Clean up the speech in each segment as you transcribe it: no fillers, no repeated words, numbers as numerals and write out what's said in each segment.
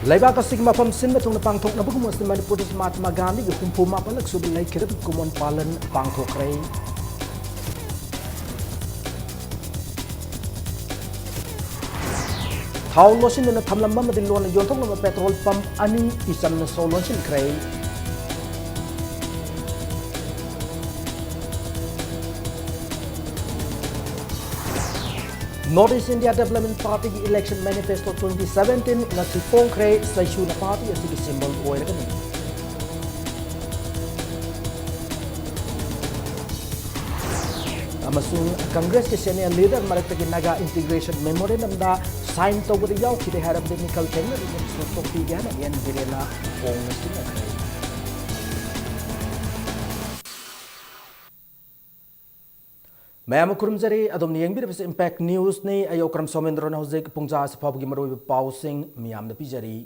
Leibak asing mapam sin matong na pangthok na bukumos ni Manipur is Mahatma Gandhi yung humpuma palak subilay kirap kumon palan pangthok ray. Thao losin na thamlamba madilon na yontong na petrol pump ani isam na solon sin kray. Northeast India Development Party की Election Manifesto 2017 na si Pongkre sa issue na party as the symbol oil kani. Amasung Congress ke senior leader malagtagi naga integration memorandum da sign to with yaw kite harap technical technical so pigyan yan direna ong sila. Maya makurumzari adom niyang bidabas impact news ni ayaw karam somendro na huzay pungja sa pabagi maroy pausing miyam na pijari.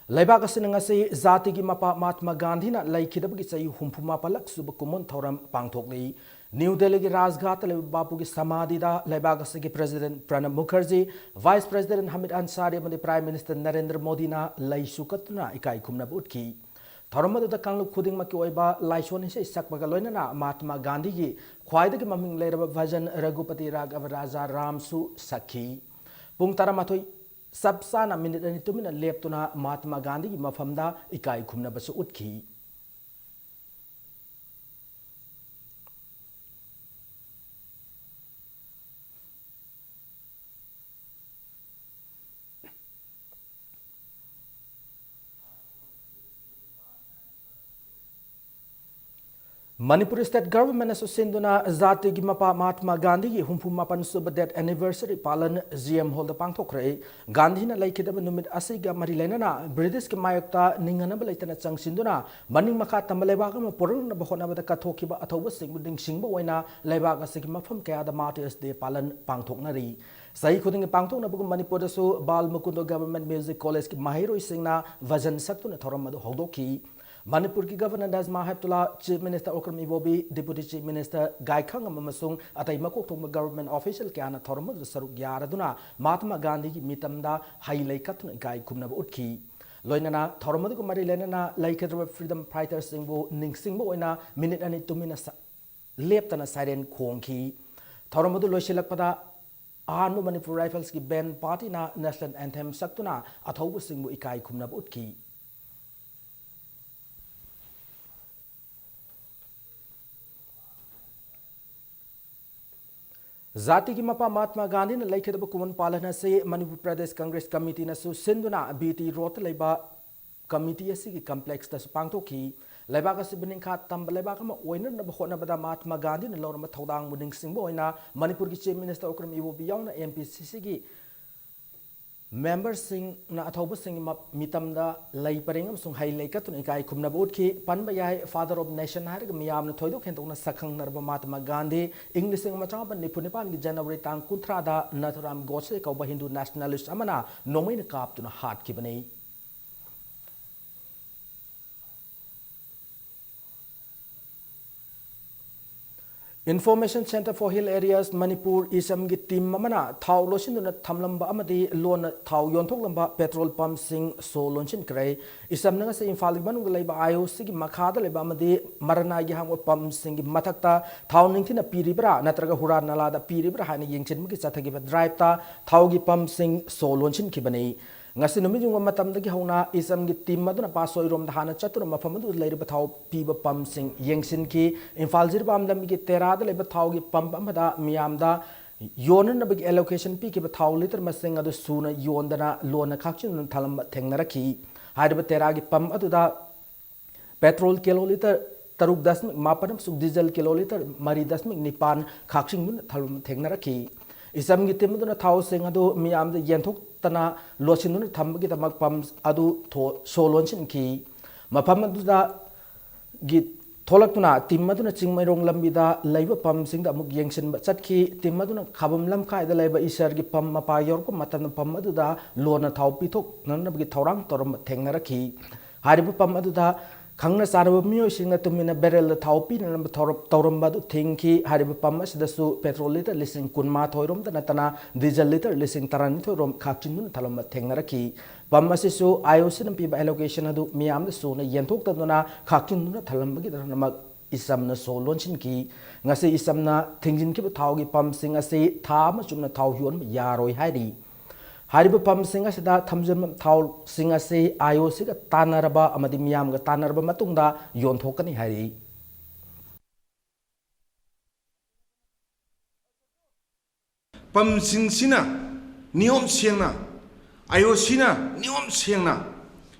Laibak kasi nga si zati gi mapa Mahatma Gandhi na lay kidabagi sa humpuma palak subakumon tauram pangtok ni New Delhi gi Rajghat lay bapu gi samadhi da laibak kasi gi President Pranab Mukherjee, Vice President Hamid Ansari mandi Prime Minister Narendra Modi na lay sukat na ikai kumna butki. Tharamadu da kanglu khuding maki oiba laishon se sak bagaloina na Mahatma Gandhi gi khwaida gi maming leiraba bhajan Raghupati Raghav Raja Ramsu sakhi pung taramatoi sabsa na minute ani tumina leptuna Mahatma Gandhi gi mafamda ikai khumna basu utkhi Manipur state government asosinduna zati gi mapa Mahatma Gandhi gi humpuma pansub that anniversary palan GM hall da pangthokre Gandhi na laikidaba numit asiga marilena na British ki mayokta ningana balaitana changsinduna maning maka tambaleba ka porong na bahona bada kathokiba athoba singuding singba waina laiba ka sigi mafam kaya da Martyrs Day palan pangthoknari Sahi khuding pangthok na bugum Manipur da su Bal Mukundo Government Music College ki mahiro singna vajan saktu na thoram madu hawdoki Manipur ki Governor Dasma Heptula, Chief Minister Okram Ibobi, Deputy Chief Minister Gai Khang Mamasung, Atay Makok Tong Government Official Kiana Thormo Saruk Yaraduna, Mahatma Gandhi Mitamda, Hailay Katun Gai Kumna Utki. Loinana, Thormo Marilena, Laikadra Freedom Fighters Singbo, Ning Singbo in a minute and 2 minutes left on a siren Konki. Thormo Loshilakpada, Arno Manipur Rifles ki band party na National Anthem Saktuna, Athobu Singbo Ikai Kumna Utki. Zati ki mapa Mahatma Gandhi na laikidaba kuman palana se Manipur Pradesh Congress Committee na su sinduna BT Rota laiba committee asi ki complex ta su pangthoki laiba ka sibining kha tamba laiba ka ma oina na bahona bada Mahatma Gandhi na lorma thodang muning singbo oina Manipur ki Chief Minister Okram Ibobi yauna MPCC ki members sing na athoba sing mitamda lai parengam sung hai lai katun ikai khumna bot ki panba yai father of nation har ga miyam na thoido khentok na sakhang narba Mahatma Gandhi English sing ma chang ban ni punipan gi January tang kunthra da Nathuram Godse ka ba Hindu nationalist amana nomai na kap tu na hat ki bani Information Center for Hill Areas Manipur isam gi team mamana thau losin na thamlamba amadi lon thau yonthok lamba petrol pump sing so lonchin krai isam na se infal ban laiba IOC gi makhada laiba amadi marana gi hang pump sing gi mathakta thau ningthina piribra natraga huran nala da piribra haina yengchen mi gi chathagi ba drive ta thau gi pump sing so lonchin ki bani ngasi numi jung matam dagi hauna isam gi team maduna pasoi rom dahana chatur mafam du leir bathau piba pam sing yengsin ki infal jir bam lam gi tera da le bathau gi pam amada miyam da yon na big allocation pi ki bathau liter masing adu suna yon dana lona khakchin thalam thengna rakhi haida tera gi pam adu da petrol kiloliter taruk dasmik mapanam suk diesel kiloliter mari dasmik nipan khakching mun thalam thengna rakhi isam gi team duna thau sing adu miyam da yenthok tana losinun thambagi tamak pam adu tho solonsin ki mafam adu da gi tholaktuna timmaduna chingmai rong lambi da laiba pam sing da muk yengsin ba chatki timmaduna khabam lam khai da laiba isar gi pam mapa yor ko matan pam adu da lona thau pithok nan gi thorang toram thengna rakhi haribu pam adu da खंगना सारब मियोसिंग तुमिना बेरल थाउपी न तौरम्बा दु थिंकी हारिब पम असिदसु पेट्रोल लिटर लिसिंग कुनमा थोइरोम द नतना डीजल लिटर लिसिंग तरani थोइरोम खाचिन थलम थेंगरकी पम असिसु आयोसिन पीबा एलोकेशन अदु मियाम द सुना यंथोक तदुना खाचिन थलम्बगी दरनमक इसमना सोलोंचिन की ngasi isamna thingjin ki thawgi pam sing ase tha ma chumna thaw hion yaroi hairi hariba pam sing asida thamjam thaw sing ase ayo siga tanaraba amadi miyam ga tanaraba matungda yon thokani hairi pam sing sina niyom siangna ayo sina niyom siangna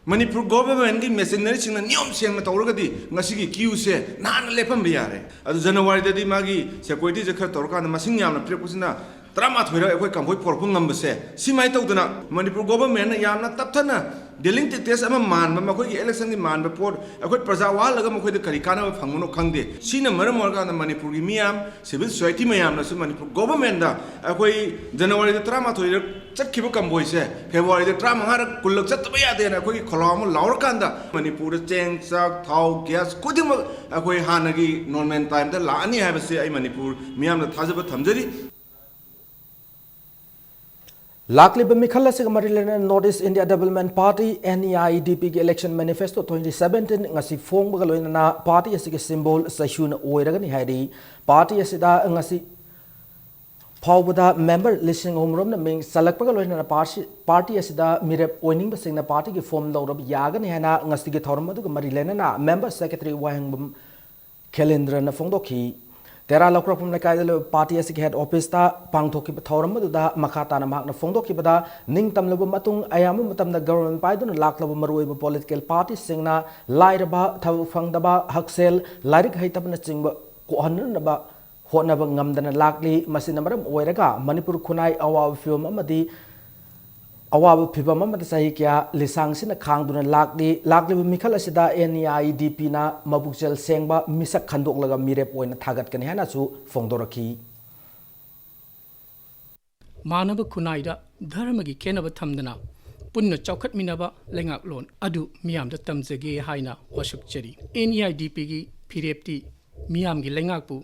Manipur government की machinery सिंगना नियम सिंग में तौर गदी ngasi की queue से नान लेपम भी यारे अदु जनवरी ददी मागी security जे खर तौर का मसिंग यामना प्रेपुसना तरामा थोइरा एखोय कंबोय पोरफुंग ngambसे सिमाय तौदना Manipur government यामना तपथना dealing test ama man ma khoi election gi man report एखोय प्रजा वा लगा मखोय द करी काना फंगनो खंगदे सिना मरम वर्गा न Manipur gi मियाम civil society मयाम न Manipur government दा एखोय जनवरी द तरामा थोइरा चटखिबो कंबोय से फेब्रुवारी द तरामा हार कुलक चतबा यादे न एखोय खलाम लावर कांदा Manipur द चेंग चाक थाव गैस कुदिम एखोय हानगी नॉर्मल टाइम द लानी हाबसे आई Manipur मियाम न थाजब थमजरी Lakliba Mikhala Sigamarilan North East India Development Party NEIDP election manifesto 2017 ngasi phong bagaloina party asige symbol sashuna oiragani hairi party asida ngasi phawbada member listing omrom na ming salak bagaloina party asida mirep oining basingna party ki form lawrab yagani hana ngasi ge thoram adu marilena na member secretary wahangbum Kelendra na phongdokhi Tera Lokrapum Nakai party as head office ta Pangtoki Thoram da Makata Magna Fondoki Bada Ning Tamlabu Matung Ayamu Matam the government Paidon Laklabu Maru political party singna Lairaba Tavu Fangdaba Haxel Lyric Haitapana Singba Kohanaba Honaba Ngamdana Lakli Masinamaram Oiraga Manipur Kunai Awa film Amadi Awa Pipa Mamma Sahikia Lisang Sina Kangduna Lakli Mikala Sida NEIDP na Mabukjel Sengba Misak Kandok Laga Mirep Oina Tagat Kanhana su Fongdoraki Manaba Kunaida Dharmagi Kenaba Tamdana Punna Chaukat Minaba Lengak Lon Adu Miam the Tamzege Haina Washuk Cheri NEIDP gi Pirepti Miam gi Lengakpu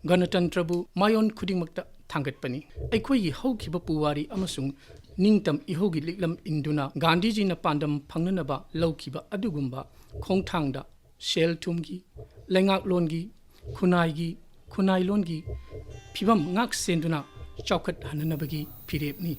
Ganatantrabu Mayon Kudimakta Tangat Pani Equi Hokiba Puwari Amasung Ningtam ihogi liklam induna Gandhi ji na pandam pangnanaba laukiba adugumba khongthangda shell tumgi lengak longi kunai longi phibam ngak senduna chaukat hananabagi phirepni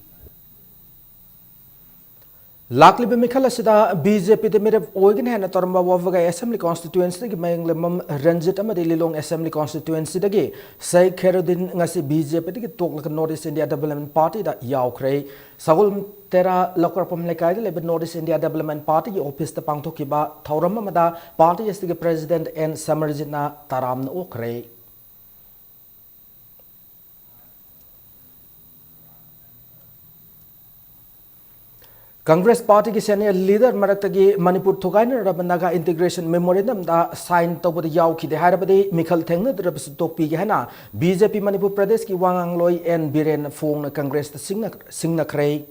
Lakliba Mikhala Sida BJP the Mirep Oigan Hana Toramba Wavaga Assembly Constituency Mayanglamam Ranjit Amadilong Assembly Constituency Dagi Sai Kerodin Ngasi BJP talk like North East India Development Party that Yaukre Sagul Tera Lokrapam Lekai Lebe North East India Development Party office the Pangtokiba Tauramamada Party as the President and Samarjina Taram Okre Congress Party ki senior leader Maratagi Manipur Thugaina Rabanaga Integration Memorandum da sign to the Yau ki de Harabadi Mikhal Thengna the Topi Gana BJP Manipur Pradesh ki Wangang Loy and Biren Fong Congress the Singna Kray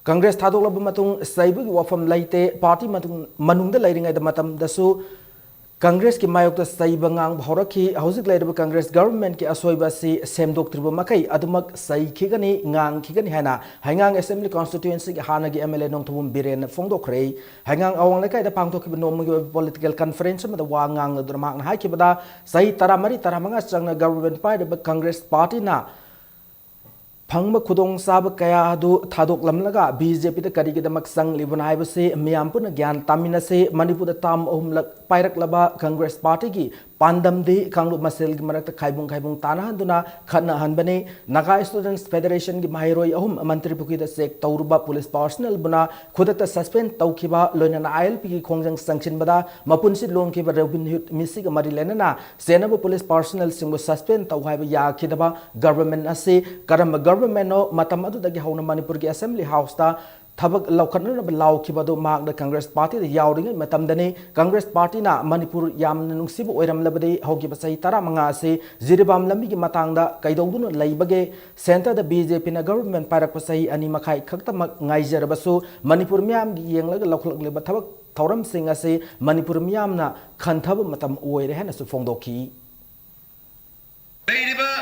Congress Tadula Matung Saibu Wafam Laite Party Manung the lighting at the Matam Dasu Congress ki mayok da Saibangang Horaki Housing Later Congress Government ki Asoibasi Sem Doctor Makai Adumak Sai Kigani Ngang Kigani Hana Hangang Assembly Constituency Hanagi MLA Nong Tum Biren Fongdo Kray Hangang Awang Lakai the Pangtoki Nomu political conference the Wangang the Dramak Haikibada Sai Taramari Taramanga Chang government by the Congress Party na Pangma Kudong Sab Kaya Hadu Tadok Lamlaga BJP the Karigadamak Sang Libunai se Miampuna Gyan Tamina se Manipur the Tam Omlak Pirak Laba Congress Party ki Pandam de Kanglu Masel Marak Kaibung Tana Handuna Khana Hanbane Naga Students Federation ki Mahiroi Ahum Mantri Puki the Sek Tauruba Police Personnel Buna Kudata Suspend Taukiba Lonana ILP ki Kongjang Sanction Bada Mapunsi Long Kiba Robin Hood Missig Marilena Senabo Police Personnel Singo Suspend Tauhaba Ya Kidaba Government Ase Karama Government no Matamadu the Hauna Manipur ki Assembly House ta Thabak Laukana Lau Kibado Mark the Congress Party the Yawring Matamdane Congress Party na Manipur Yam Nungsibu Oram Labade Hogibasai Taramanga se Ziribam Lambi Matanga Kaidodun Laibage Center the BJP na government Parakosai Animakai Kakta Niger Basu Manipur Miam Yang Local Libatabak ꯊꯧꯔꯝꯁꯤꯡ ꯑꯁꯤ ꯃꯅꯤꯄꯨꯔ ꯃꯤꯌꯥꯝꯅ ꯈꯟꯊꯕ ꯃꯇꯝ ꯑꯣꯏꯔꯦ ꯍꯥꯏꯅꯁꯨ ꯐꯣꯡꯗꯣꯛꯈꯤ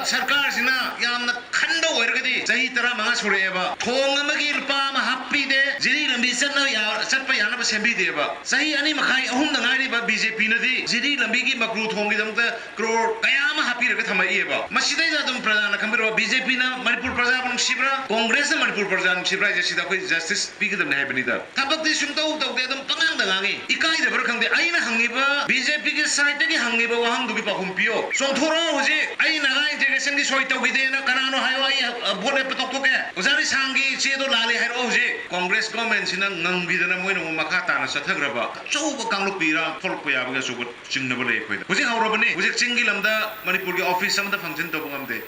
सरकारसिना यामना खंड ओइरगदी चही 15 सुरेबा थोंग अमगी रुपा मा हप्पीदे जिरी लंबी चटप यानब सेंबीदेबा चही अनि मखाई अहुम दंगारीबा बीजेपी नदी जिरी लंबी की मकरू थोंगी दमता करोड़ कयाम हप्पीरग थमइएबा मसिदै जादम प्रधान खंबिरवा बीजेपी ना मणिपुर प्रजा बन शिब्रा कांग्रेस ना मणिपुर प्रजा शिब्रा जसिदा कोई जस्टिस पीगदम ने हाइबनिदा थबकति सुंतौ तौदे दम पंगांग दंगांगी इकाई दबर खंदे आइना हंगिबा बीजेपी के साइड की हंगिबा वहां दुगी पाखुम पियो सोंथोरा होजे आई नागा इंटीग्रेशन की सोई तौगिदेना कनानो हायो आई भोट पतोक तो के उजारी सांगी चेदो लाले हाइरो होजे कांग्रेस गवर्नमेंट सिना नंगबिदना मोइनो मखा ताना सथग्रबा चौब कांगलुक पीरा थोलक याबगा सुगत चिंगनबो ले खोइदा होजे हावरबने होजे चिंगी लमदा मणिपुर के ऑफिस समदा फंक्शन तो बंगमदे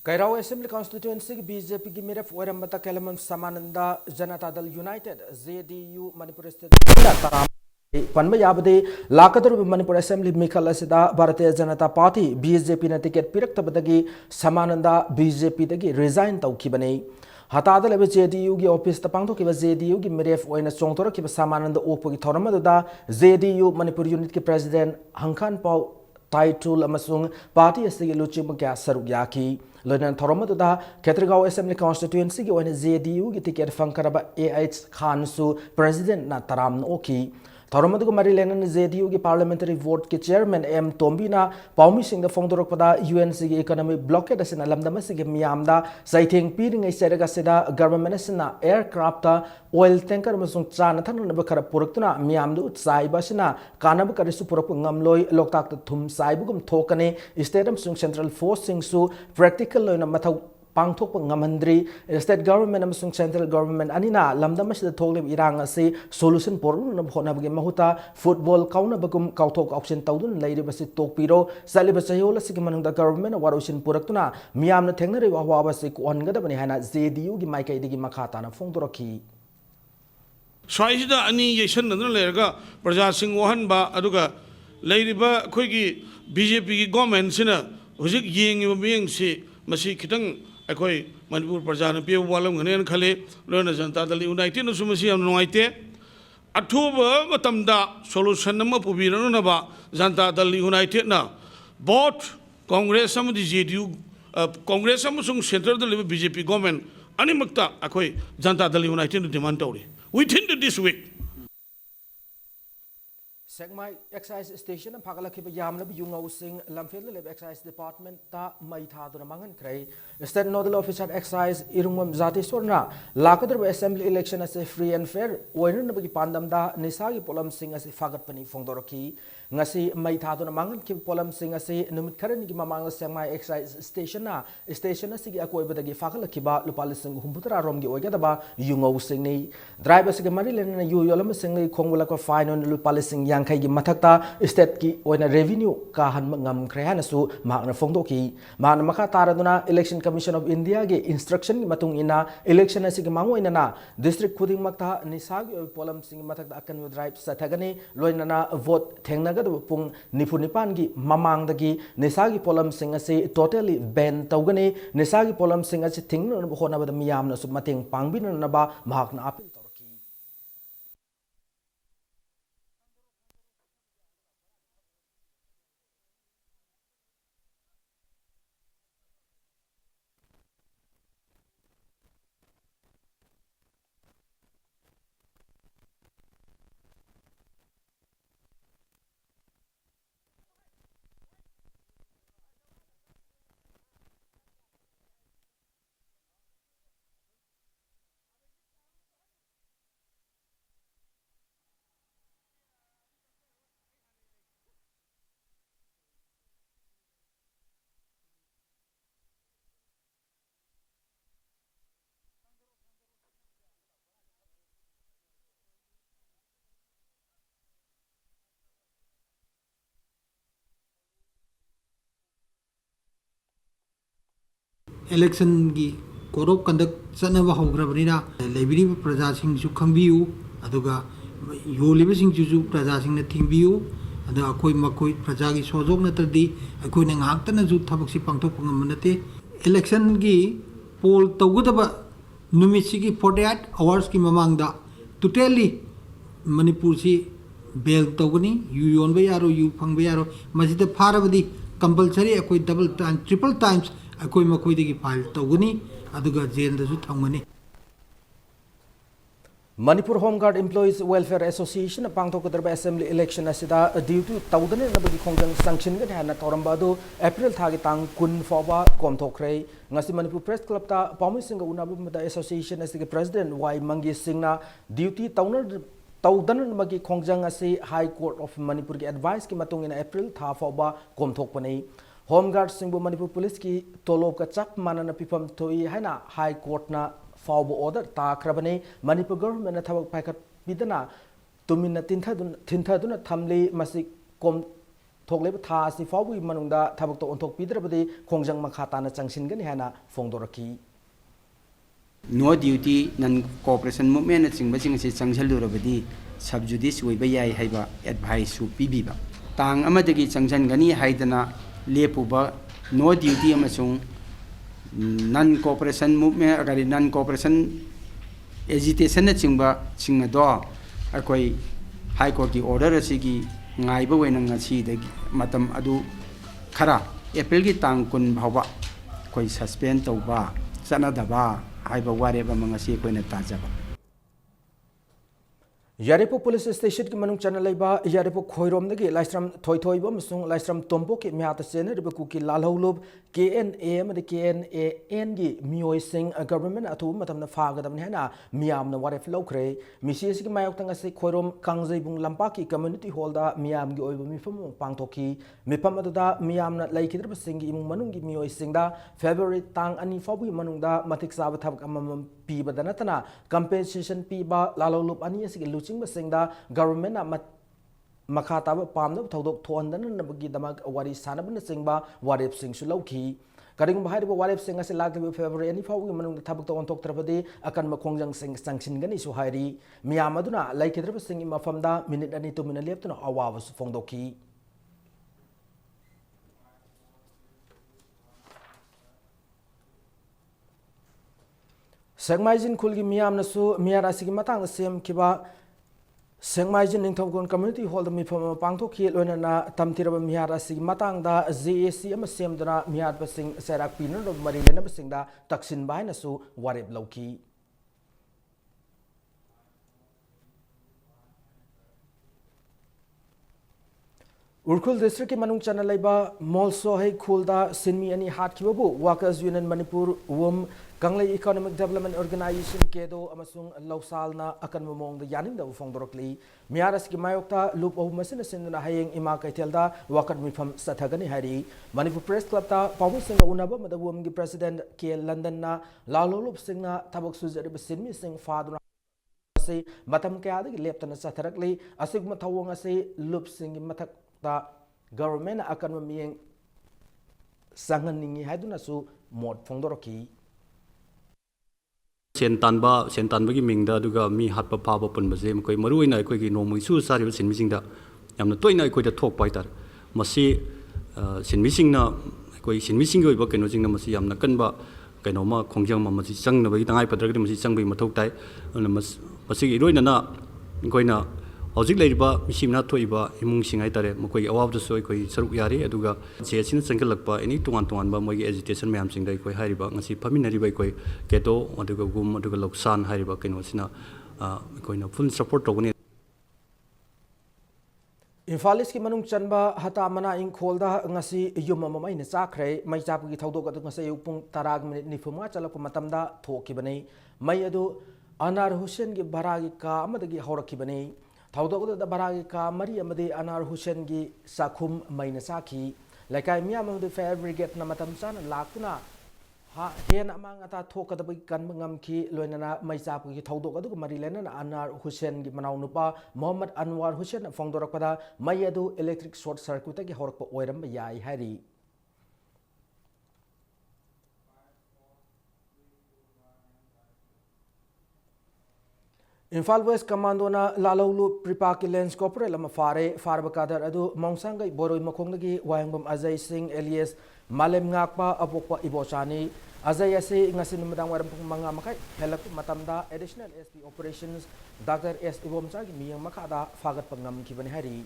कैराव असेंबली कॉन्स्टिट्यूएंसी की बीजेपी की मिरफ ओरमबता केलमन Samananda Janata Dal united JDU Manipur state पन्म याबदे लाकदरुब मणिपुर असेंबली मिखल असिदा भारतीय जनता पार्टी बीजेपी ने टिकट पिरक्तबदगी समानंदा बीजेपी दगी रिजाइन तौखिबने हतादा लेबे जेडीयू की ऑफिस पांथोखिबा जेडीयू की मिरेफ ओइना चोंथोरखिबा समानंदा ओपोगी थौरमदुदा जेडीयू मणिपुर यूनिट के प्रेसिडेंट हंखान पाउ टाइटुल अमसुंग पार्टी असगी लुचिम क्या सरुक याकी लोनन थौरमदुदा खेत्रगांव असेंबली कॉन्स्टिट्यूएंसी की ओइना जेडीयू की टिकट फंकरबा एएच खानसु प्रेसिडेंट ना तराम ओखी थौरमदुग मरी लेनन जेडीयू की पार्लियामेंटरी वोट के चेयरमैन एम तोम्बीना पाउमी सिंह फोंदोरकपदा यूएनसी की इकोनॉमिक ब्लॉकेट असिना लमदमसिगे मियामदा सैथेंग पीरिंगै सेरगसिदा गवर्नमेंट असिना एयरक्राफ्ट ऑयल टैंकर मसुंग चाना थननब खरा पुरक्तुना मियामदु चाइबासिना कानब करिसु पुरक ngamloi loktak thum saibugum thokane state amsung central force singsu practical loina mathau pangthok ngamandri state government amsung central government anina lamdam asida thoklem irang ase solution porun na phonabge mahuta football kauna bagum kauthok option tawdun leire basi tokpiro saliba chayol asigi manungda government warusin puraktuna miyamna thengnare wa basi ko ongadabani hana JDU gi maikai digi makhata na phongdoraki स्वाइसिदा अनि येसन northern लेरगा प्रजा Singh वहनबा अदुगा लेरिबा खोइगी BJP की government सिना हुजिक येंगिबा मियंगसि मसि खितंग अखोइ मणिपुर प्रजा न pave वालम गनेन खले लोना जनता Dal United न सुमसि हम नोइते अथुबा मतमदा solution नम पुबिरनबा जनता Dal united ना बोथ कांग्रेस समदि जेडीयू कांग्रेस अमसुंग सेंट्रल दल बीजेपी गवर्नमेंट अनिमक्ता अखोइ जनता दल यूनाइटेड डिमांड तौरी within this week. Segmai excise station and Pagalaki Yamlab Yungo Sing Lamfil excise department ta Maitaduna Mangan Cray, state nodal officer excise Irumum Zati Sorna, Lakadar assembly election as a free and fair, Wainabaki Pandam da Nisagi Polam Sing as a Fagatpani Fondoroki, Nasi Maitaduna Mangan Kim Polam Sing as a Numikaran Gimamanga Semi excise station na station as a Akoibagi Fakalakiba, Lupalising Humputra Romgi Ogadaba, Yungo Sing, drivers Gamarilan and Yolam Sing Kongulaka fine on Lupalising Yang Kaigi Matakta, state ki oina revenue kahan ngam krehanasu magna fongdoki man maka taraduna election commission of India ge instruction matung ina election asig mango ina na district khuding makta nisagi polam sing matakta akan drive sathagani loinana vote thengnaga pung nipunipan gi mamang dagi nisagi polam sing ase totally ban tawgani nisagi polam sing ase thingna hona bada miyam na su mating pangbin na ba magna apil election gi korop conduct chanaba hograbnina leibiri praja sing su khangbiu aduga yolibe sing ju praja sing na thingbiu adu akoi makoi praja gi sojok na tadi akoi na ngak ta na ju thabak si pangthok pangam nate election gi poll tawgudaba numit si gi 48 hours ki mamang da totally Manipur si bail togani you yon ba yaro you phang ba yaro masjid farabadi compulsory akoi double time triple times akoi makoi degi file togani aduga jail da su thamani Manipur Home Guard Employees Welfare Association pangthokadrba assembly election asida duty tawdane nabagi khongjang sanction ga hana torambadu April thagi tang kun foba komthokre ngasi Manipur Press Club ta pamu singa unabumada association asige president Y Mangi Singna duty tawdan nabagi khongjang asi High Court of Manipur ki advice ki matung in April tha foba komthokpani Home Guard singbu Manipur Police ki tolop ka chap manana pipam thoi hana High Court na Faubo order ta krabane Manipur government na thabak paikat bidana tumina tinthaduna thamli masi kom thokleb tha si faubu manungda thabak to onthok pidrabadi khongjang makhata na changsin gani hana fongdoraki no duty non cooperation movement na sing si changsalurabadi subjudice oi ba yai haiba advice su pibiba tang amadagi changsan gani haidana lepuba no duty amasung non cooperation movement agari non cooperation agitation na chingba chingado akoi high court ki order asigi ngaiba wena ngasi de matam adu khara april ki tang kun bhawa koi suspend tawba sanadaba haiba ware ba mangasi koi na tajaba Yarepo Police Station ki manung channel laiba Yarepo khoirom dagi laistram thoi ba masung laistram tombo ki myata sene riba ku ki lalholob KNA amade KNA gi mioi sing government atu matam na faga dam hena miam na waref lokre misies ki mayok tanga se khoirom kangjai bung lampa ki community hall da miam gi oiba mifam pangthoki mifam adu da miam na laikidra sing gi imung manung gi mioi sing da February tang ani fabu manung da matik sab thabak amam pi badana tana compensation pi ba lalholob ani asigi luching ba sing da government na Makata Pamna Todok Tondan Nabagi Damag Wari Sanaban Singba Warip Sing Sulauki Karing Bahari Warip Sing as a lag of February any fowl women the Tabak on Tok Trabadi Akan Makongjang Sing Sanction Gani Suhairi Miamaduna like it sing in Mafamda minute and 2 minutes left on Awas Fondoki Sagmajin Kulgi Miam Nasu Miarasigi Matang Sim Kiba Sengmaijin Ningthongkon Community Hall the Mifam Pangthoki Lonana Tamtiraba Mihar Asig Matang da ZAC Amasem Dana Mihar Basing Serak Pino of Marilena Basing da Taksin Bainasu Warib Loki Urkul District Manung Channel Laiba Molso Hai Kulda Sinmi Ani Hat Kibabu Workers Union Manipur Wom Kanglai Economic Development Organization Kedo Amasung Lausalna Akan Momong the Yaning da Fongdorokli Miaras ki Mayokta Loop of Masina Sindana Haying Ima Kaitelda Wakat Mifam Sathagani Hari Manipur Press Club ta Pamu Singa Unaba Madawum gi President K London na Lalo Loop Singna Tabak Suzari Sinmi Sing Faduna say Matam Kadi Leptana Satharakli Asigma Tawanga say Loop Sing Matak ta government akan memiyeng sangan ningi haiduna su mod fongdoroki sentanba gi mingda duga mi hatpa phaba pun baje mkoi maruina koi gi nomui su sari sin misingda yamna toina koi da thok pai tar masi sin misingna koi sin mising gi ba keno jingna masi yamna kanba keno ma khongjang ma masi changna ba gi tangai padra gi masi changbai mathok tai masi gi roina na koina Hojik Laiba, Mishimna Toiba, Imung Singai Tare, Mokoi Awab the Soy, Saruk Yari, Aduga, Jason Sankalakpa, any to one Moi agitation ma'am sing like Hariba, and see Paminari by Koi, Keto, Aduga Gum, Aduga Loksan, Hariba, Kenosina, Koina, full support to Infalis ki manung chanba hata mana ing kholda ngasi yuma mama ina chakre mai chap gi thodok atu ngasi upung tarag minute ni fuma chalak matamda thoki bane mai adu Anar Hussein gi baragi ka amadagi horaki bane Thaudok da baragi ka mari amade Anar Hussein gi sakhum maina saki laikai miyam de fire brigade na matam chan lakuna ha hen amang ata thoka da kan ngam ki loinana mai chap gi thaudok adu mari lena Anar Hussein gi manau nupa Muhammad Anwar Hussein fongdorak pada mai adu electric short circuit gi horak pa oiram yai hari Infal West Commando na Lalolu Pripaki Lens Corporal lama fare kadar adu Mongsangai Boroi Makongagi Wayangbam Azay Singh alias Malem Ngakpa Apokpa Ibochani Azay asi ngasi numedang waram pung manga makai helak matamda additional SP operations Dr. S Ibomcha gi miyang makada fagat pangam kibani hari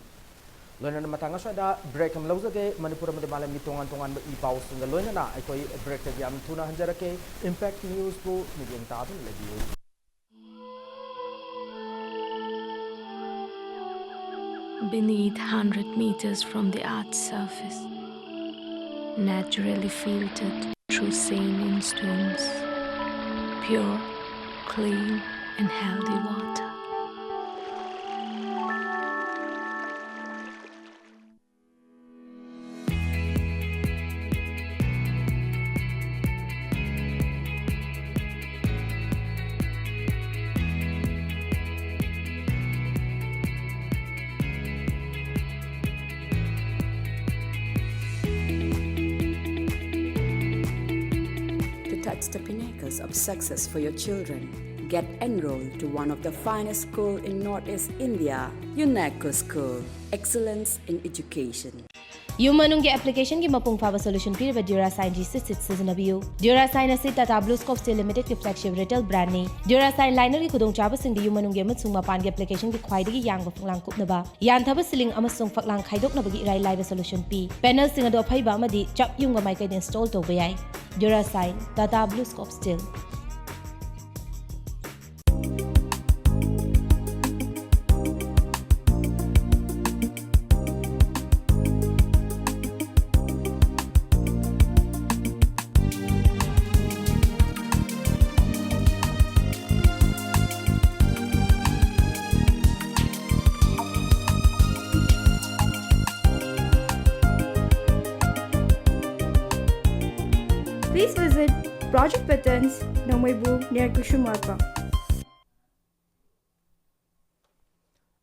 loina matanga swada break am lawjage Manipur ma malam tongan tongan i paw singa loina na aikoi break ta yam tuna hanjarake impact news po medium ta dun lebiyo beneath 100 meters from the Earth's surface, naturally filtered through sanding stones, pure, clean, and healthy water. Touch the pinnacles of success for your children. Get enrolled to one of the finest schools in Northeast India, UNESCO School. Excellence in Education. Yumanung application ki mapung fava solution pir ba Durasign G6 season abiu. Durasign asi Tata Blue Scope Steel Limited ki flagship retail brand ni. Durasign liner ki khudong chaba sing di yumanung ge matsung mapan ki application ki khwaidagi yang ba phanglang kup na ba. Yan thaba siling amasung phaklang khaidok na bagi rai lai ba solution pi. Panel sing ado phai ba amadi chap yung ga mai kai install to ba yai. Durasign Tata Blue Scope Steel. Please visit Project Patterns, Namaibu, near Kushumarpa.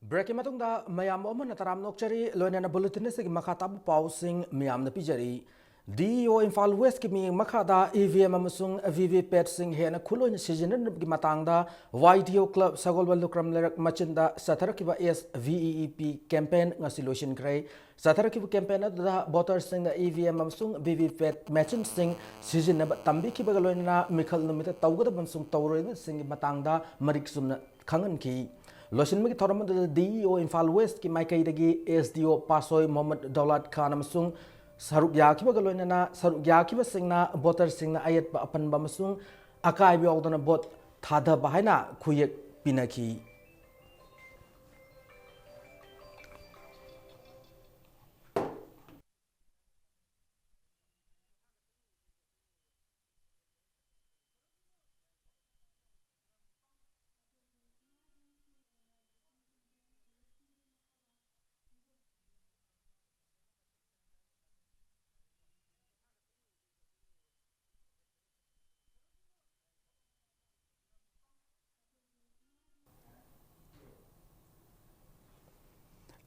Break matungda mayam oman nataram nokchari loina na bulletin se makata pausing miyam na pijari DO Imphal West ki mi makada EVM amasung VVPAT sing hena khuloi season ki matangda YDO Club Sagolba Lukram Lerak Machinda Satharakiba SVEEP campaign ngasiloshin krai Satharakiba campaign da voters sing da EVM amasung VVPAT machin sing season na tambi ki bagaloina mikhal numita tawgada bansung tawroi sing matangda marik sumna khangan ki Losin magi thoram DO Imphal West ki maikai dagi SDO Pasoi Mohammed Daulat Khan amasung saruk yakiba galoina na saruk yakiba singna voter singna ayat ba apan ba masung akai bi ogdona bot thada bahaina khuyek pinaki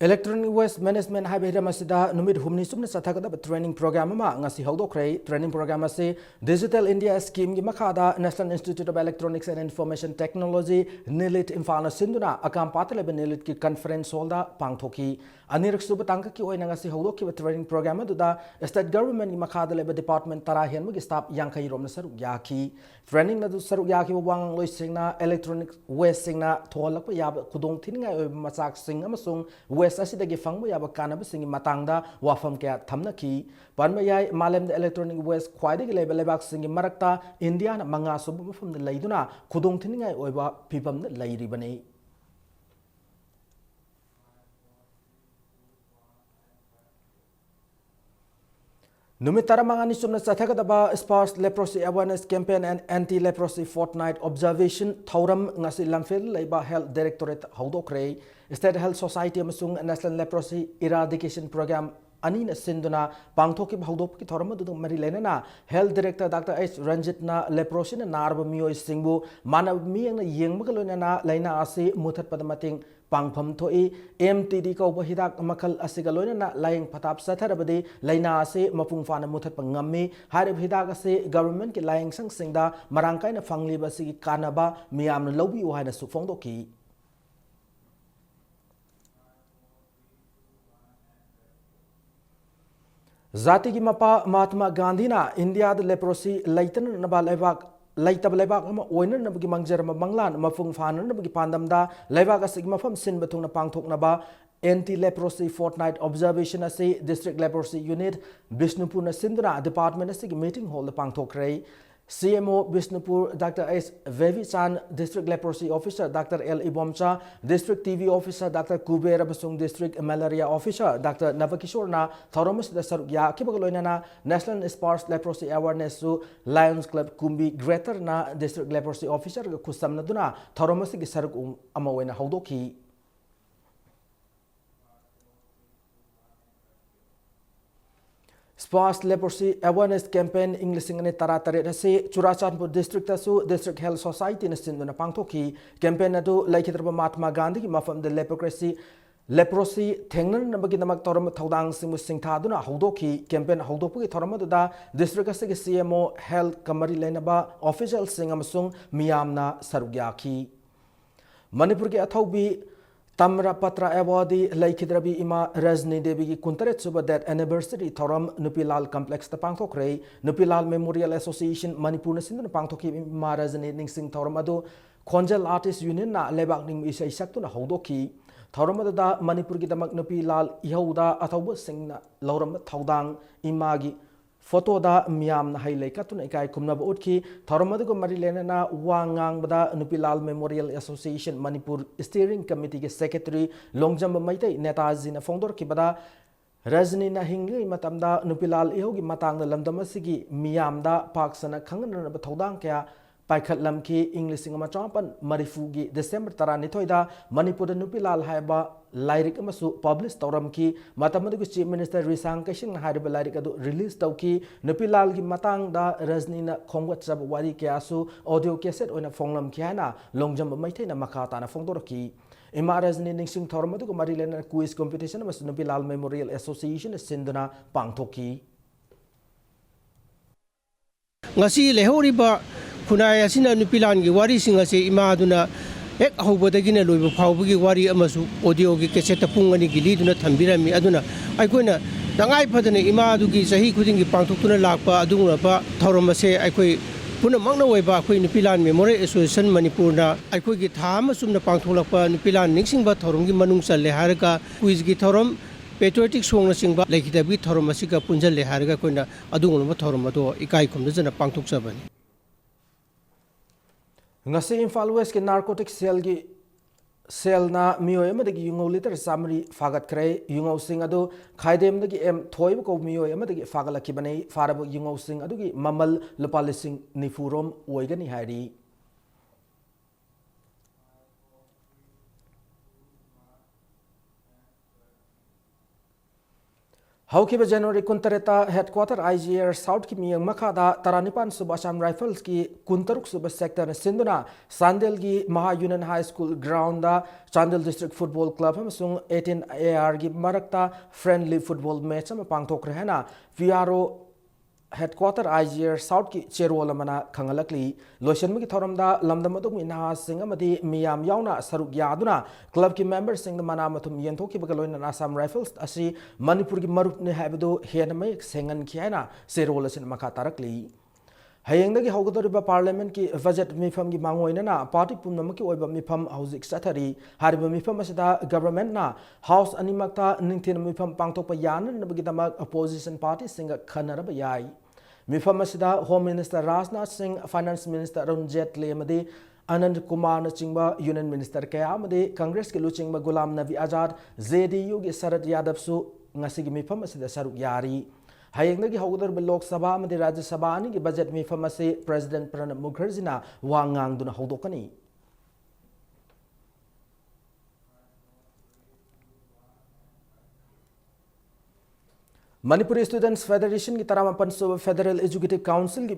Electronic Waste Management Haibera Masida Numid Humni Sumna Sathagada training program ma ngasi hodokre training program ase Digital India scheme gi makada National Institute of Electronics and Information Technology NILIT Imphal Sinduna akam patale be NILIT ki conference holda pangthoki anirak suba tangka ki oina ngasi hodok training program da state government gi makada le department tara hen gi staff yankai rom na saruk yaki training na du saruk yaki wang loi singna electronic waste singna tholak pa yab khudong thinga machak sing amasung asidagi fangbu yaba kanaba singi matangda wafam kya thamna ki panma yai malem the electronic waste khwaidagi level lebak singi marakta India na manga subu mafum na leiduna khudong thiningai oiba phibam na leiribani Numitara mangani sumna sathakadaba Sparse Leprosy Awareness Campaign and Anti-Leprosy Fortnight Observation Thauram ngasi lamfel leiba Health Directorate haudokre State Health Society amasung National Leprosy Eradication Program Anina Sinduna Pangthoki haudok ki thauram du mari lenana Health Director Dr. H Ranjit na leprosy na narba miyoi singbu manab miyang na yengmagalona na laina ase muthat padamating pangpham thoi MTD ko hidak makal asigalona na laying patap satharabadi laina ase mapung fana muthat pangami harib hidak ase government ki laying sang singda marangkai na fangli basi kanaba miyam na lobi u haina sufong doki Zati ki mapa Mahatma Gandhi na India the leprosy leitan na ba lebak leitab lebak ama oiner na bagi mangjar ma banglan mafung fanan na bagi pandam da lebak asig mafam sin batung na pangthok na ba anti-leprosy fortnight observation ase district leprosy unit Bishnupur na sindra department ase meeting hall the pangthok rei CMO Bishnupur Dr. S. Vevichan, District Leprosy Officer Dr. L. Ibomcha, District TV Officer Dr. Kubera Basung, District Malaria Officer Dr. Navakishore na Thoromus the Sarukya Kibagaloina na National Sparse Leprosy Awareness su Lions Club Kumbi Greater na District Leprosy Officer Kusam na duna Thoromus the Saruk amawena haudoki. Sparse Leprosy Awareness Campaign English ngane taratare ase Churachandpur District asu District Health Society na sinduna pangthoki campaign adu laikhitraba Mahatma Gandhi ki mafam de leprosy thengnan nabagi namak toram thodang simu singtha duna haudoki campaign haudopu ki thoram da district ase ki CMO Health Kamari lenaba official sing amasung miyamna sarugyaki Manipur ki athaubi Tamra Patra Awadi Laikhidrabi Ima Rajni Devi ki Kuntaret Suba that anniversary Thoram Nupilal Complex the Pangthok Rei Nupilal Memorial Association Manipur Nasin Pangthoki Ima Rajni Ning Sing Thoramado Konjal Artist Union na Lebak Ning Isa Isaktu na Haudoki Thoramada da Manipur ki Damak Nupilal Ihoda Athawa Sing na Lauram Thaudang Imagi Photo da miyam na highlight katuna ikai kumna ba utki Thoramada ko marilena na wangang bada Nupilal Memorial Association Manipur Steering Committee ke Secretary Longjam Maitai Netaji na founder ki bada Rajni na hingi matamda Nupilal ihogi matang na lamdam asigi miyam da paksana khangana na bathodang kya Paikhat lamki English ngama champan marifugi December taranithoi da Manipur Nupilal haiba Lyric amasu publish tauram ki matamadu Chief Minister Risang Kaishing haiba lyric adu release tauki Nupilal ki matang da Rajni na khongwat sab wari kyasu audio cassette oina phonglam kyana longjam maithai na makata na phongdor ki Ima Rajni ningsing tauramadu ko marilena quiz competition amasu Nupilal Memorial Association sinduna pangthoki ngasi lehoriba Kunai asina Nupilan ki wari singa se ima aduna ek ahubadagi na loiba phawbagi wari amasu audio ki cassette pungani gili duna thambirami aduna aikoina dangai phadana ima adugi sahi khudingi pangthoktuna lakpa adungna ba thauramase aikoi puna mangna oiba akhoi Nupilan Memorial Association Manipur na aikoi ki thama sumna pangtholakpa Nupilan ningsingba thoromgi manung challe haraka quiz ki thorom patriotic song na singba laikhidabi thoromasika punjalle haraka koina adungna thoromado ikai khumna jana pangthokchabani Ngasi Imphal West ki narcotic cell na miyoy amadagi yungaw liter samri fagat kray yungaw sing adu khaidem dagi thoib ko miyoy amadagi fagalaki banai farabo yungaw sing adu ki mamal lupalising nifurom oigani hairi Haukiba January Kuntareta Headquarter IGR South ki miyang makada Taranipan Suba Assam Rifles ki Kuntaruk Suba Sector na Sinduna Sandel ki Maha Union High School ground da Chandel District Football Club amasung 18 AR ki marakta friendly football match ama pangthok rehana VRO Headquarter IGR South ki Cherwala mana khangalakli lotion ki thoramda lamdam aduk mi na singa madi miyam yauna saruk yaduna club ki members sing mana mathum yenthok ki bagaloina Assam Rifles asi Manipur ki maruk ne habdo henamai sengan khiana Cherwala sin makha tarakli hayengda ki hawgadoriba parliament ki budget mifam ki mangoina na party pumnam ki oiba mifam hauzik sathari hariba mifam asida government na house animakta ningthin mifam pangthok pa yan nabagi dama opposition party singa khanaraba yai Mifam asida Home Minister Rajnath Singh, Finance Minister Arun Jaitley amadi Anand Kumar Nachingba Union Minister kaya amadi Congress ki luchingba Gulam Nabi Azad JDU ki Sarad Yadav su ngasi ki mifam asida saruk yari hayengna ki hawdar Lok Sabha amadi Rajya Sabha ani ki budget mifam ase President Pranab Mukherjee na wangang duna hawdokani Manipuri Students Federation ki taramapan so Federal Executive Council ki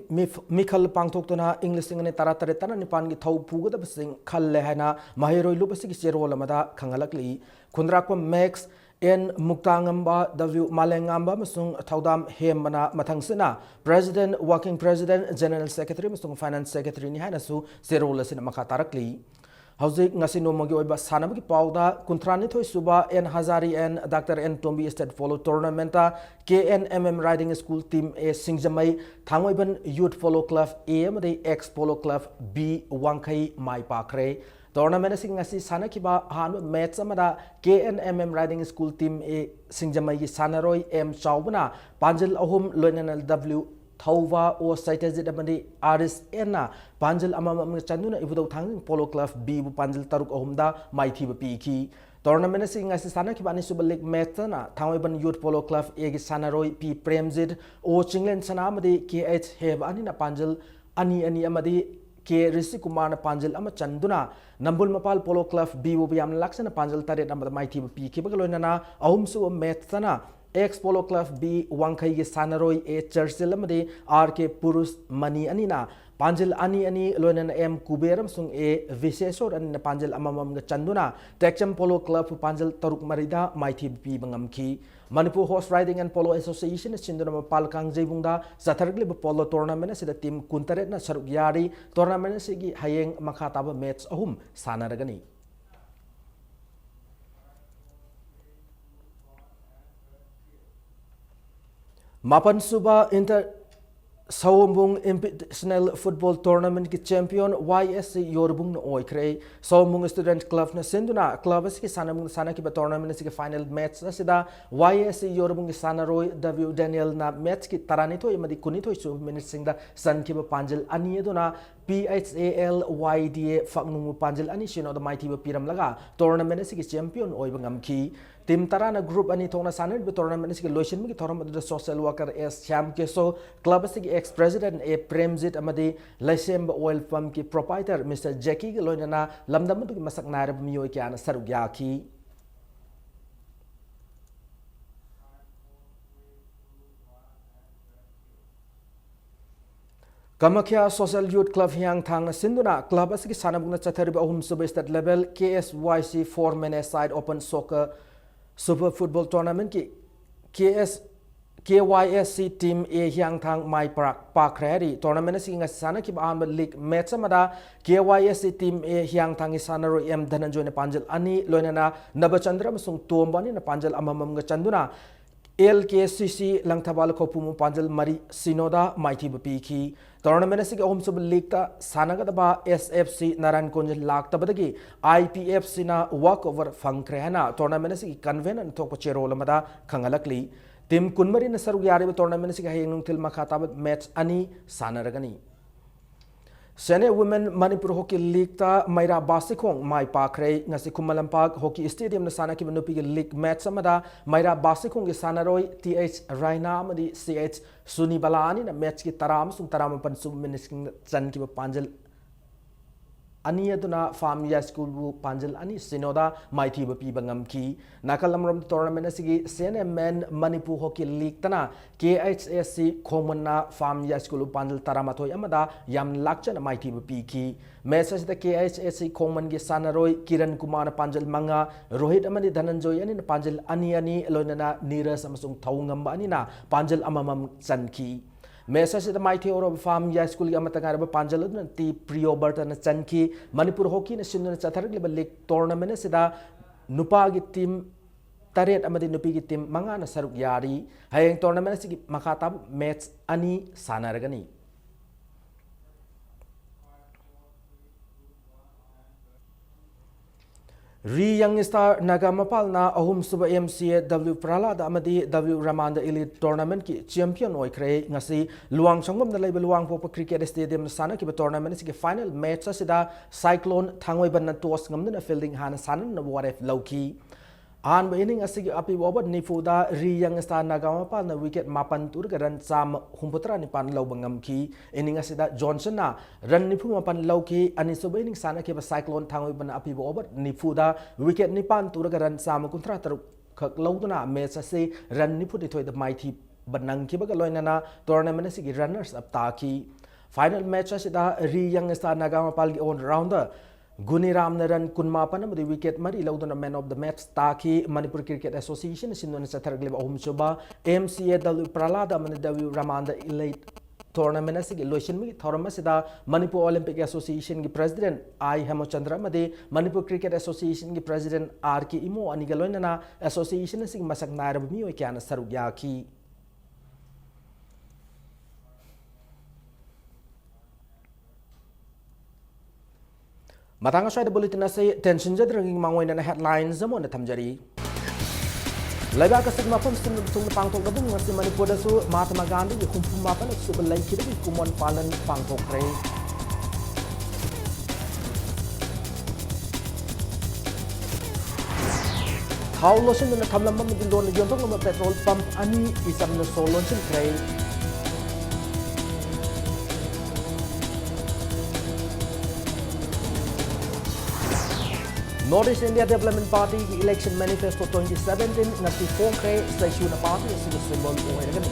mikhal pangthoktuna English ngane taratare tana nipan ki thau puga da sing khalle haina mahiroi lupasi ki cherol amada khangalakli khundrakpa Max N Muktangamba W Malengamba masung thaudam hemana mathangsina President Working President General Secretary masung Finance Secretary ni haina su cherol sin makha tarakli Hauzik ngasi nomogi oiba sanamagi pauda kuntrani thoi suba N Hazari and Dr. N Tombi State Polo Tournament KNMM Riding School Team A Singjamai Thangwaiban Youth Polo Club A amadi X Polo Club B Wangkai Mai Pakre Tournament sing ngasi sanakiba hanu match amada KNMM Riding School Team A Singjamai gi sanaroi M Chaubana Panjil ahum loinanal W Thauva o Saitazit amadi RSN Panjil amam chanduna ibudau thang Polo Club B bu Panjil taruk ahumda maithi ba piki Tournament sing ngasi sanakibani Super League match na Thangwaiban Youth Polo Club A gi sanaroi P Premjit o Chinglen sanamadi KH Heb ani na Panjil ani amadi K Risi Kumar na Panjil ama chanduna Nambul Mapal Polo Club B bu biam laksana Panjil taret amada maithi ba piki bagaloina na ahum su match na X Polo Club B Wangkai gi sanaroi A Churchill amadi RK Purus Mani anina Panjil ani loinan M Kuberam sung A Visesor anina Panjil amamam ga chanduna Techam Polo Club Panjil taruk marida maithi pi bangamki Manipur Horse Riding and Polo Association chinduna mapal kang jaibungda zathargli polo tournament sida team kuntaret na saruk yari tournament sigi hayeng makhataba match ahum sanaragani Mapan Suba Inter Saumbung International Football Tournament ki champion YSC Yorbung na oikre Saumbung Student Club na sinduna club ki sana ki ba tournament ki final match na sida YSC Yorbung ki sana Roy W Daniel na match ki tarani to imadi kuni to su minute singda san ki ba Panjil ani eduna PHAL YDA faknung Panjil ani sino da mighty ba piram laga tournament ki champion oibangam ki Tim Tarana group ani thongna sanad bi tournament ki loisin mi ki thoram da social worker S Sham Keso club ki ex president A Premjit amadi Laisem oil pump ki proprietor Mr Jackie ki loinana lamdam tu ki masak nair miyo ki ana sarugya ki Kamakya Social Youth Club Hyang Thang Sinduna Club asiki sanabungna chathariba ahum sub state level KSYC 4-man side open soccer Super Football Tournament ki KYSC team A Hyang Thang Mai Park Rari Tournament si nga sana ki ba league match amada KYSC team A Hyang Thang sanaro M Dhananjoy na Panjil ani loinana Nabachandra masung Tombani na Panjil amamam nga chanduna LKCC Langthabal Kopumu Panjil Mari Sinoda Mighty Bapiki Tournament si ahum sub league ta sanaga ba SFC Naran Konjil Lak tabadagi IPFC na walkover fangkrehana tournament si convener thokpa chero lamada khangalakli Tim Kunmari na sarug yari ba tournament si hayeng nung til makatabat match ani sanaragani Senior Women Manipur Hockey League ta Maira Basikong Mai Pakre ngasi Kumalampag Hockey Stadium na sana ki manupi league match amada Maira Basikong ki sanaroi TH Raina amadi CH Suni Balani na match ki taram sung taram pan sub minisking chan ki Panjil ani aduna farm ya school bu Panjil ani sinoda mighty ba pi bangam ki nakalamram tournament asigi Senior Men Manipur Hockey League tana KHSC common na farm ya school Panjil taramatoi amada yam lakchan mighty ba pi ki message the KHSC common gi sanaroi Kiran Kumar Panjil manga Rohit amani Dhananjoy ani Panjil ani loinana Niras amasung thawngam ani na Panjil amamam chanki Message the mighty or farm ya school Yamatangar Panjal T Prio Burton Chanki Manipur Hockey National Chatharli League Tournament Sida Nupagi team Taret Amadi Nupigi team Mangana Saruk Yari Hayang Tournament Makatab match ani Sanaragani Young Star Nagamapal na ahum suba MCA W Pralada amadi W Ramanda Elite Tournament ki champion oikre ngasi luang sangom na label luang po cricket stadium sana ki tournament ki final match sida Cyclone Thangoi ban na tos ngam na fielding han sana na waref lowki an ba inning asigi api bobat ni fuda Young Star Nagamapal na wicket mapan tur ka ran sam humputra ni pan law bangam ki inning asida Johnson na ran ni pu mapan lowki ani suba inning sana ki Cyclone Thangoi ban api bobat ni fuda wicket ni pan tur ka ran sam kuntra taru khak lawduna match ase ran ni pu ni thoi the mighty banang ki ba loinana tournament asigi runners up ta ki final match asida Young Star Nagamapal ki on rounder Guniram Naran Kunmapan amadi wicket mari laudana man of the match taki Manipur Cricket Association sinuna sa tharglib ahum suba MCA W Pralada amadi W Ramanda Elite tournament asigi loisin mi thoram asida Manipur Olympic Association gi president I Hemochandra made Manipur Cricket Association gi president R K Imo anigaloinana association asigi masak nairab mi oi kyana saruk yaki matang asai bulletin asai tension jadring mangoina headlines zamon thamjari Laga kasig mapam tung pangtok gabung ngasi Manipur dasu Mahatma Gandhi gi kumpul mapan su belai kiri gi kumon palan pangtok rei Thau losin na thamlam mam di lon yon tok petrol pump ani isam na solon sin rei Northeast India Development Party की election manifesto 2017 ngasi form kre session na party asing symbol o elegan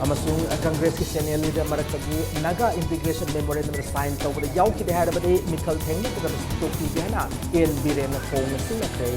amasung Congress ki senior leader marakagi Naga integration memorandum sign tawda yaw ki dehada bade Mikhal Theng ni kuda toki bihana en birem na phone na singa kre